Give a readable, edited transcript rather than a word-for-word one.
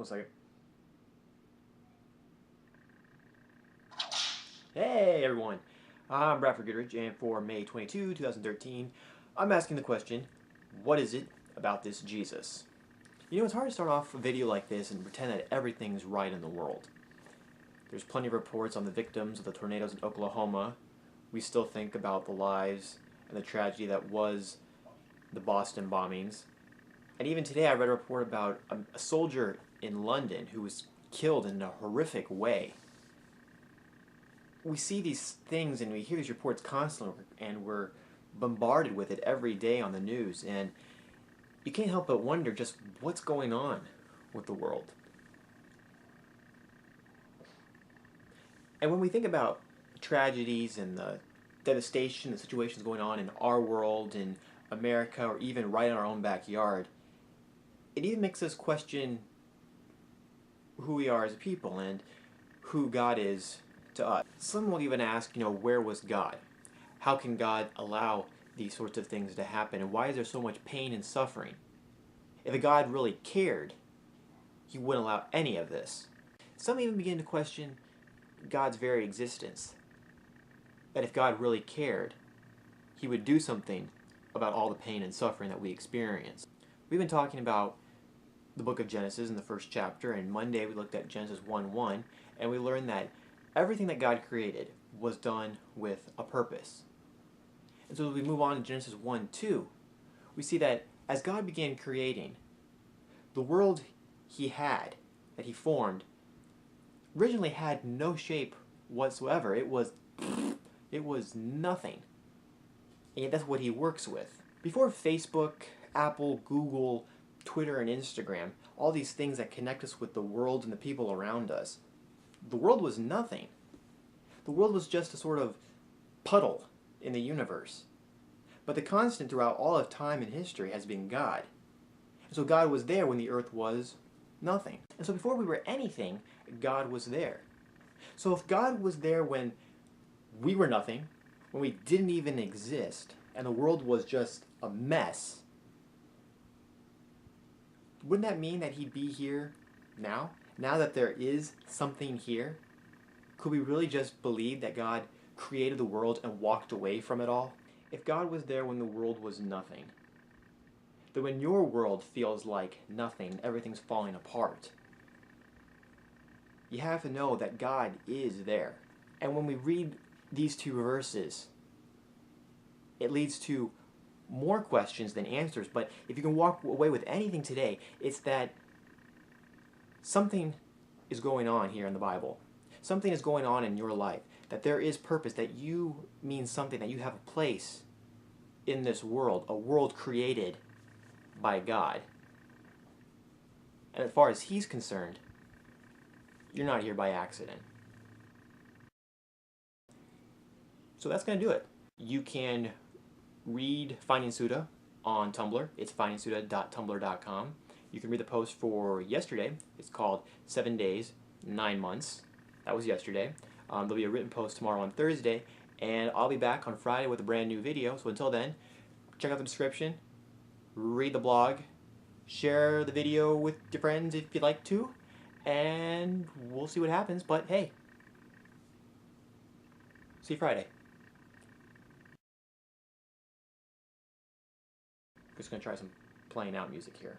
1 second. Hey everyone, I'm Bradford Goodrich, and for May 22, 2013, I'm asking the question, what is it about this Jesus? You know, it's hard to start off a video like this and pretend that everything's right in the world. There's plenty of reports on the victims of the tornadoes in Oklahoma. We still think about the lives and the tragedy that was the Boston bombings. And even today I read a report about a soldier in London who was killed in a horrific way. We see these things and we hear these reports constantly, and we're bombarded with it every day on the news, and you can't help but wonder just what's going on with the world. And when we think about tragedies and the devastation, the situations going on in our world, in America, or even right in our own backyard, it even makes us question who we are as a people and who God is to us. Some will even ask, where was God? How can God allow these sorts of things to happen? And why is there so much pain and suffering? If a God really cared, He wouldn't allow any of this. Some even begin to question God's very existence. That if God really cared, He would do something about all the pain and suffering that we experience. We've been talking about the book of Genesis in the first chapter, and Monday we looked at Genesis 1:1, and we learned that everything that God created was done with a purpose. And so as we move on to Genesis 1:2, we see that as God began creating, the world that He formed, originally had no shape whatsoever. It was nothing. And yet that's what He works with. Before Facebook, Apple, Google, Twitter, and Instagram, all these things that connect us with the world and the people around us, the world was nothing. The world was just a sort of puddle in the universe. But the constant throughout all of time and history has been God. And so God was there when the earth was nothing. And so before we were anything, God was there. So if God was there when we were nothing, when we didn't even exist, and the world was just a mess, wouldn't that mean that He'd be here now? Now that there is something here? Could we really just believe that God created the world and walked away from it all? If God was there when the world was nothing, then when your world feels like nothing, everything's falling apart, you have to know that God is there. And when we read these two verses, it leads to more questions than answers. But if you can walk away with anything today, it's that something is going on here in the Bible. Something is going on in your life. That there is purpose, that you mean something, that you have a place in this world, a world created by God. And as far as He's concerned, you're not here by accident. So that's going to do it. You can read Finding Sudha on Tumblr. It's findingsuda.tumblr.com. You can read the post for yesterday. It's called 7 Days, 9 Months. That was yesterday. There'll be a written post tomorrow on Thursday, and I'll be back on Friday with a brand new video. So until then, check out the description, read the blog, share the video with your friends if you'd like to, and we'll see what happens. But hey, see you Friday. Just gonna try some playing out music here.